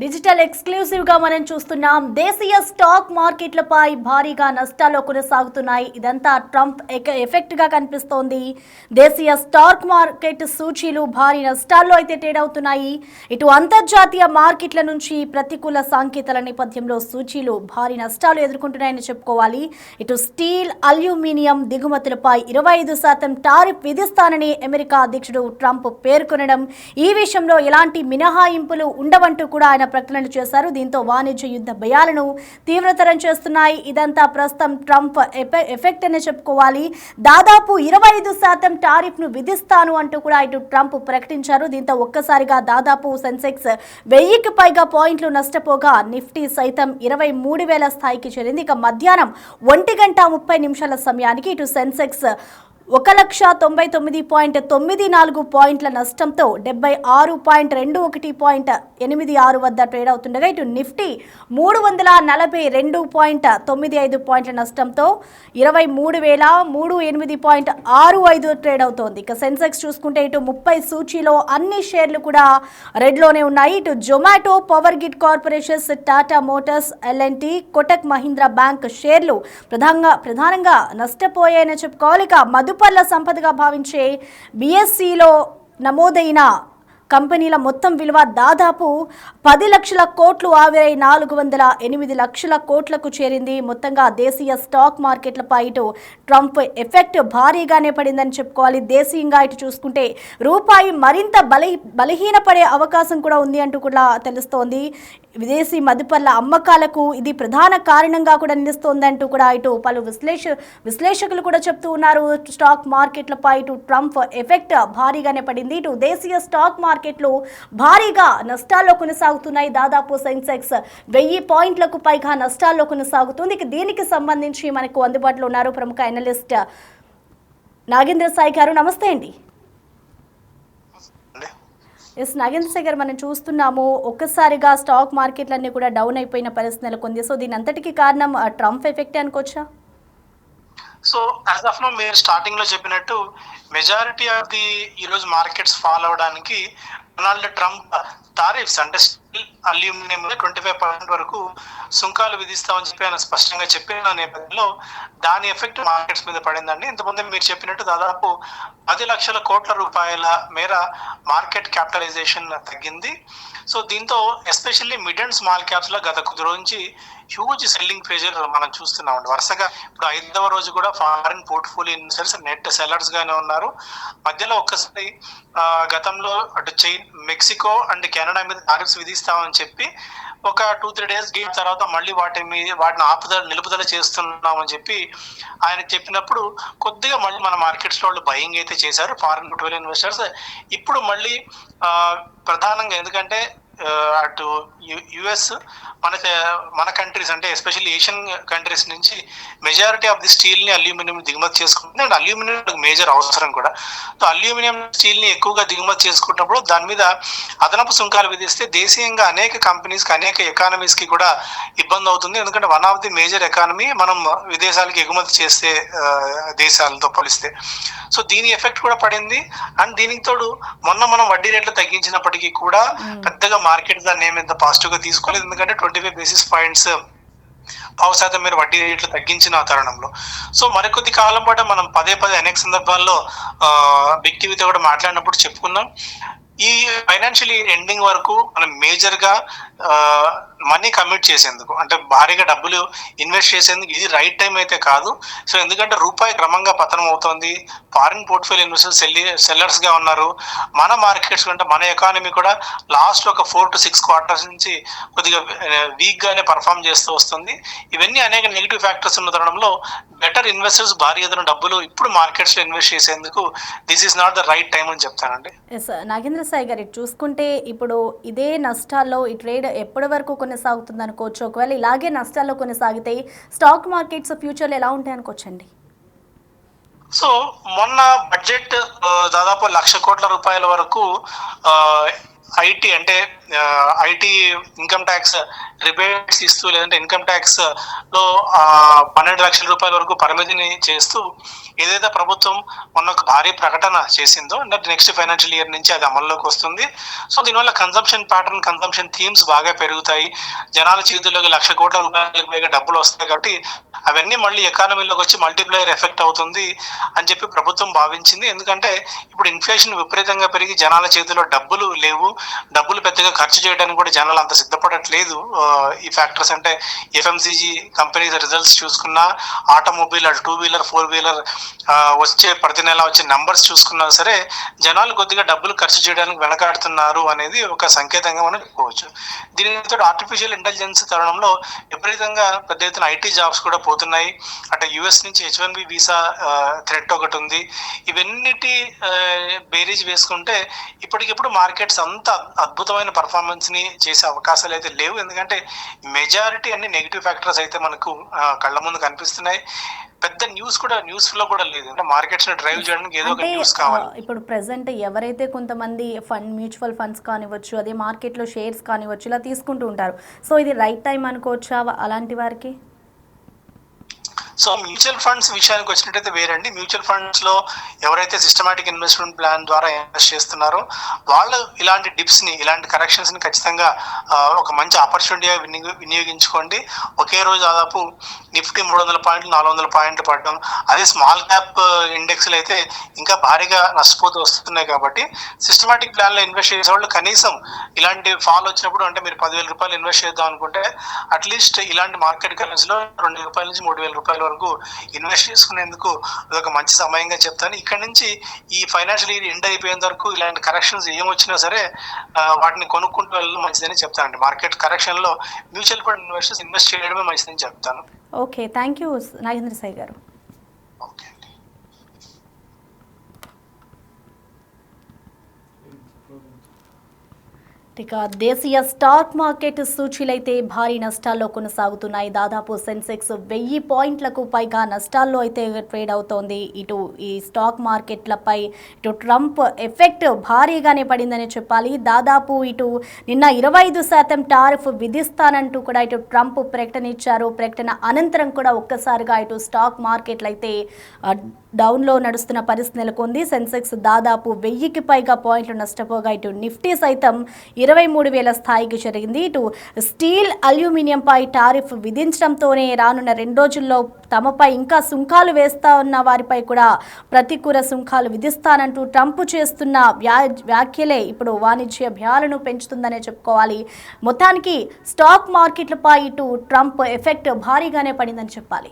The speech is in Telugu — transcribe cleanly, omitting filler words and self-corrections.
డిజిటల్ ఎక్స్క్లూసివ్ గా మనం చూస్తున్నాం. దేశీయ స్టాక్ మార్కెట్లపై భారీగా నష్టాలు కొనసాగుతున్నాయి. ఇదంతా ట్రంప్ ఎఫెక్ట్ గా కనిపిస్తోంది. దేశీయ స్టాక్ మార్కెట్ సూచీలు భారీ నష్టాల్లో అయితే ట్రేడ్ అవుతున్నాయి. ఇటు అంతర్జాతీయ మార్కెట్ల నుంచి ప్రతికూల సంకేతాల నేపథ్యంలో సూచీలు భారీ నష్టాలు ఎదుర్కొంటున్నాయని చెప్పుకోవాలి. ఇటు స్టీల్, అల్యూమినియం దిగుమతులపై 25% టారిఫ్ విధిస్తానని అమెరికా అధ్యక్షుడు ట్రంప్ పేర్కొనడం, ఈ విషయంలో ఎలాంటి మినహాయింపులు ఉండవంటూ కూడా ఆయన ప్రకటనలు చేశారు. దీంతో వాణిజ్య యుద్ధ భయాలను తీవ్రతరం చేస్తున్నాయి. ఇదంతా ప్రస్తుతం ట్రంప్ ఎఫెక్ట్ అని చెప్పుకోవాలి. దాదాపు 25% టారిఫ్ ను విధిస్తాను అంటూ కూడా ఇటు ట్రంప్ ప్రకటించారు. దీంతో ఒక్కసారిగా దాదాపు సెన్సెక్స్ 1000కి పైగా పాయింట్లు నష్టపోగా నిఫ్టీ సైతం 23,000 స్థాయికి చేరింది. ఇక మధ్యాహ్నం 1:30 సమయానికి ఇటు సెన్సెక్స్ 1,99.94 పాయింట్ల నష్టంతో 76.21.86 వద్ద ట్రేడ్ అవుతుండగా ఇటు నిఫ్టీ 342.95 పాయింట్ల నష్టంతో 23,308.65 ట్రేడ్ అవుతోంది. ఇక సెన్సెక్స్ చూసుకుంటే ఇటు 30 సూచీలో అన్ని షేర్లు కూడా రెడ్లోనే ఉన్నాయి. ఇటు Zomato, power grid corporations, Tata motors, LNT, Kotak Mahindra bank షేర్లు ప్రధానంగా నష్టపోయాయని చెప్పుకోవాలి. ఇక మదుపర్ల సంపదగా భావించే బిఎస్సిలో నమోదైన కంపెనీల మొత్తం విలువ దాదాపు 10 లక్షల కోట్లు ఆవిరై 408 లక్షల కోట్లకు చేరింది. మొత్తంగా దేశీయ స్టాక్ మార్కెట్లపై ఇటు ట్రంప్ ఎఫెక్ట్ భారీగానే పడిందని చెప్పుకోవాలి. దేశీయంగా ఇటు చూసుకుంటే రూపాయి మరింత బలహీనపడే అవకాశం కూడా ఉంది అంటూ కూడా తెలుస్తోంది. విదేశీ మదుపర్ల అమ్మకాలకు ఇది ప్రధాన కారణంగా కూడా నిలుస్తోంది అంటూ కూడా ఇటు పలు విశ్లేషకులు కూడా చెప్తూ ఉన్నారు. స్టాక్ మార్కెట్లపై ఇటు ట్రంప్ ఎఫెక్ట్ భారీగానే పడింది. ఇటు దేశీయ స్టాక్ మార్కెట్లు భారీగా నష్టాల్లో కొనసాగుతున్నాయి. దాదాపు సెన్సెక్స్ 1000 పాయింట్లకు పైగా నష్టాల్లో కొనసాగుతుంది. దీనికి సంబంధించి మనకు అందుబాటులో ఉన్నారు ప్రముఖ అనలిస్ట్ నాగేంద్ర సాయి గారు. నమస్తే అండి. ఎస్ నాగేంద్ర సాయి గారు, మనం చూస్తున్నాము ఒక్కసారిగా స్టాక్ మార్కెట్లన్నీ కూడా డౌన్ అయిపోయిన పరిస్థితి నెలకొంది. సో దీని అంతటికి కారణం ట్రంప్ ఎఫెక్ట్ అనుకోవచ్చా? సో యాజ్ ఆఫ్ నో మీరు స్టార్టింగ్ లో చెప్పినట్టు మెజారిటీ ఆఫ్ ది ఈరోజు మార్కెట్స్ ఫాల్ అవడానికి డొనాల్డ్ ట్రంప్ టారిఫ్స్ అంటే స్టీల్, అల్యూమినియం 25% వరకు సుంకాలు విధిస్తామని చెప్పి ఆయన స్పష్టంగా చెప్పిన నేపథ్యంలో దాని ఎఫెక్ట్ మార్కెట్స్ మీద పడిందండి. ఇంతకుముందే మీరు చెప్పినట్టు దాదాపు 10 లక్షల కోట్ల రూపాయల మేర మార్కెట్ క్యాపిటలైజేషన్ తగ్గింది. సో దీంతో especially mid and small caps లో గత కొద్ది రోజు నుంచి హ్యూజ్ సెల్లింగ్ ప్రెజర్ మనం చూస్తున్నామండి. వరుసగా ఇప్పుడు 5వ రోజు కూడా foreign portfolio investors net sellers గానే ఉన్నారు. మధ్యలో ఒక్కసారి గతంలో అటు మెక్సికో అండ్ కెనడా మీద టారిఫ్స్ విధిస్తామని చెప్పి ఒక 2-3 డేస్ గేట్ తర్వాత మళ్ళీ వాటిని నిలుపుదల చేస్తున్నామని చెప్పి ఆయన చెప్పినప్పుడు కొద్దిగా మళ్ళీ మన మార్కెట్స్ లో వాళ్ళు బయింగ్ అయితే చేశారు ఫారిన్ పోర్ట్ఫోలియో ఇన్వెస్టర్స్. ఇప్పుడు మళ్ళీ ప్రధానంగా ఎందుకంటే అటు యుఎస్ మన కంట్రీస్ అంటే ఎస్పెషల్లీ ఏషియన్ కంట్రీస్ నుంచి మెజారిటీ ఆఫ్ ది స్టీల్ ని అల్యూమినియం దిగుమతి చేసుకుంటుంది. అండ్ అల్యూమినియం మేజర్ అవసరం కూడా. సో అల్యూమినియం స్టీల్ ని ఎక్కువగా దిగుమతి చేసుకున్నప్పుడు దాని మీద అదనపు సుంకాలు విధిస్తే దేశీయంగా అనేక కంపెనీస్ కి అనేక ఎకానమీస్ కి కూడా ఇబ్బంది అవుతుంది. ఎందుకంటే one of the major economy మనం విదేశాలకు ఎగుమతి చేస్తే దేశాలతో పోలిస్తే. సో దీని ఎఫెక్ట్ కూడా పడింది. అండ్ దీనికి తోడు మనం వడ్డీ రేట్లు తగ్గించినప్పటికీ కూడా పెద్దగా మార్కెట్ దాన్ని ఏమైంత పాజిటివ్ గా తీసుకోలేదు. ఎందుకంటే 25 బేసిస్ పాయింట్స్ 5% మీరు వడ్డీ రేట్లు తగ్గించిన తరుణంలో. సో మరికొద్ది కాలం పాటు మనం పదే అనేక సందర్భాల్లో బిగ్ టీవీతో కూడా మాట్లాడినప్పుడు చెప్పుకున్నాం. ఈ ఫైనాన్షియల్ ఇయర్ ఎండింగ్ వరకు మనం మేజర్ గా మనీ కమిట్ చేసేందుకు అంటే భారీగా డబ్బులు ఇన్వెస్ట్ చేసేందుకు ఇది రైట్ టైం అయితే కాదు. సో ఎందుకంటే రూపాయి క్రమంగా పతనం అవుతోంది. ఫారిన్ పోర్ట్ఫోలియో ఇన్వెస్టర్స్ సెల్లర్స్ గా ఉన్నారు. మన మార్కెట్స్ అంటే మన ఎకానమీ కూడా లాస్ట్ ఒక 4 to 6 క్వార్టర్స్ నుంచి కొద్దిగా వీక్ గానే పర్ఫామ్ చేస్తూ వస్తుంది. ఇవన్నీ అనేక నెగిటివ్ ఫ్యాక్టర్స్ ఉన్న తరుణంలో బెటర్ ఇన్వెస్టర్స్ భారీ ఎదురు డబ్బులు ఇప్పుడు మార్కెట్స్ లో ఇన్వెస్ట్ చేసేందుకు this is not the right time అని చెప్తానండి. నాగేంద్ర సాయి గారు, చూసుకుంటే ఇప్పుడు ఇదే నష్టాల్లో ఈ ట్రేడ్ ఎప్పటి వరకు కొనసాగుతుంది అనుకోవచ్చు? ఒకవేళ ఇలాగే నష్టాల్లో కొనసాగితే స్టాక్ మార్కెట్స్ ఫ్యూచర్లో ఎలా ఉంటాయి అనుకోవచ్చండి? సో మొన్న బడ్జెట్ దాదాపు 1,00,000 కోట్ల రూపాయల వరకు ఐటీ అంటే ఐటీ ఇన్కమ్ ట్యాక్స్ రిబేట్స్ ఇస్తూ, లేదంటే ఇన్కమ్ ట్యాక్స్ లో 12 లక్షల రూపాయల వరకు పరిమితిని చేస్తూ ఏదైతే ప్రభుత్వం మొన్న ఒక భారీ ప్రకటన చేసిందో, అంటే నెక్స్ట్ ఫైనాన్షియల్ ఇయర్ నుంచి అది అమల్లోకి వస్తుంది. సో దీనివల్ల కన్సంప్షన్ ప్యాటర్న్, కన్సంప్షన్ థీమ్స్ బాగా పెరుగుతాయి. జనాల చేతుల్లోకి 1,00,000 కోట్ల రూపాయలకు పైగా డబ్బులు వస్తాయి కాబట్టి అవన్నీ మళ్ళీ ఎకానమీలోకి వచ్చి మల్టిప్లైయర్ ఎఫెక్ట్ అవుతుంది అని చెప్పి ప్రభుత్వం భావించింది. ఎందుకంటే ఇప్పుడు ఇన్ఫ్లేషన్ విపరీతంగా పెరిగి జనాల చేతిలో డబ్బులు లేవు, డబ్బులు పెద్దగా ఖర్చు చేయడానికి కూడా జనాలు అంత సిద్ధపడట్లేదు. ఈ ఫ్యాక్టర్స్ అంటే ఎఫ్ఎంసీజీ కంపెనీస్ రిజల్ట్స్ చూసుకున్నా, ఆటోమొబైల్, 2 వీలర్ 4 వీలర్ వచ్చే ప్రతి నెల వచ్చే నంబర్స్ చూసుకున్నా సరే జనాలు కొద్దిగా డబ్బులు ఖర్చు చేయడానికి వెనకాడుతున్నారు అనేది ఒక సంకేతంగా మనం చెప్పుకోవచ్చు. దీనితో ఆర్టిఫిషియల్ ఇంటెలిజెన్స్ తరుణంలో విపరీతంగా పెద్ద ఎత్తున ఐటీ జాబ్స్ కూడా పోతున్నాయి. అంటే యుఎస్ నుంచి H1B వీసా థ్రెట్ ఒకటి ఉంది. ఇవన్నిటి బేరీజ్ వేసుకుంటే ఇప్పటికిప్పుడు మార్కెట్స్ అంత అద్భుతమైన పర్ఫార్మెన్స్ ని చేసే అవకాశాలు అయితే లేవు. ఎందుకంటే మెజారిటీ అన్ని నెగిటివ్ ఫ్యాక్టర్స్ అయితే మనకు కళ్ళ ముందు కనిపిస్తున్నాయి. పెద్ద న్యూస్ ఫ్లో కూడా లేదు. అంటే మార్కెట్స్ ని డ్రైవ్ చేయడానికి ఏదో ఒక న్యూస్ కావాలి. ఇప్పుడు ప్రెసెంట్ ఎవరైతే కొంతమంది మ్యూచువల్ ఫండ్స్ కానివ్వచ్చు, అదే మార్కెట్లో షేర్స్ కానివ్వచ్చు, ఇలా తీసుకుంటూ ఉంటారు. సో ఇది రైట్ టైం అనుకోవచ్చా అలాంటి వారికి? సో మ్యూచువల్ ఫండ్స్ విషయానికి వచ్చినట్టయితే వేరండి. మ్యూచువల్ ఫండ్స్ లో ఎవరైతే సిస్టమాటిక్ ఇన్వెస్ట్మెంట్ ప్లాన్ ద్వారా ఇన్వెస్ట్ చేస్తున్నారో వాళ్ళు ఇలాంటి డిప్స్ ని, ఇలాంటి కరెక్షన్స్ ని ఖచ్చితంగా ఒక మంచి ఆపర్చునిటీగా వినియోగించుకోండి. ఒకే రోజు దాదాపు నిఫ్టీ 300 పాయింట్లు 400 పాయింట్లు పడడం, అదే స్మాల్ క్యాప్ ఇండెక్స్ లో అయితే ఇంకా భారీగా నష్టపోతూ వస్తున్నాయి. కాబట్టి సిస్టమాటిక్ ప్లాన్ లో ఇన్వెస్ట్ చేసే వాళ్ళు కనీసం ఇలాంటి ఫాల్ వచ్చినప్పుడు, అంటే మీరు 10,000 రూపాయలు ఇన్వెస్ట్ చేద్దాం అనుకుంటే అట్లీస్ట్ ఇలాంటి మార్కెట్ కరెన్సీ లో 2,000 రూపాయల నుంచి 3,000 రూపాయల వరకు ఇన్వెస్ట్ చేసుకునేందుకు ఒక మంచి సమయంగా చెప్తాను. ఇక్కడ నుంచి ఈ ఫైనాన్షియల్ ఇయర్ ఎండ్ అయిపోయేంత వరకు ఇలాంటి కరెక్షన్స్ ఏమొచ్చినా సరే వాటిని కొనుక్కుంటూ వెళ్ళడం మంచిదని చెప్తానండి. మార్కెట్ కరెక్షన్ లో మ్యూచువల్ ఫండ్ ఇన్వెస్టర్స్ ఇన్వెస్ట్ చేయడమే మంచిదని చెప్తాను. Okay, thank you Nagendra Sai గారు. ఓకే. ఇక దేశీయ స్టాక్ మార్కెట్ సూచీలైతే భారీ నష్టాల్లో కొనసాగుతున్నాయి. దాదాపు సెన్సెక్స్ 1000 పాయింట్లకు పైగా నష్టాల్లో అయితే ట్రేడ్ అవుతోంది. ఇటు ఈ స్టాక్ మార్కెట్లపై ఇటు ట్రంప్ ఎఫెక్ట్ భారీగానే పడిందని చెప్పాలి. దాదాపు ఇటు నిన్న 25% టారిఫ్ విధిస్తానంటూ కూడా ఇటు ట్రంప్ ప్రకటన ఇచ్చారు. ప్రకటన అనంతరం కూడా ఒక్కసారిగా ఇటు స్టాక్ మార్కెట్లు అయితే డౌన్లో నడుస్తున్న పరిస్థితి నెలకొంది. సెన్సెక్స్ దాదాపు 1000కి పైగా పాయింట్లు నష్టపోగా ఇటు నిఫ్టీ సైతం 23,000 స్థాయికి జరిగింది. ఇటు స్టీల్, అల్యూమినియంపై టారిఫ్ విధించడంతోనే రానున్న 2 రోజుల్లో తమపై ఇంకా సుంకాలు వేస్తా ఉన్న వారిపై కూడా ప్రతికూల సుంకాలు విధిస్తానంటూ ట్రంప్ చేస్తున్న వ్యాఖ్యలే ఇప్పుడు వాణిజ్య భయాలను పెంచుతుందనే చెప్పుకోవాలి. మొత్తానికి స్టాక్ మార్కెట్లపై ఇటు ట్రంప్ ఎఫెక్ట్ భారీగానే పడిందని చెప్పాలి.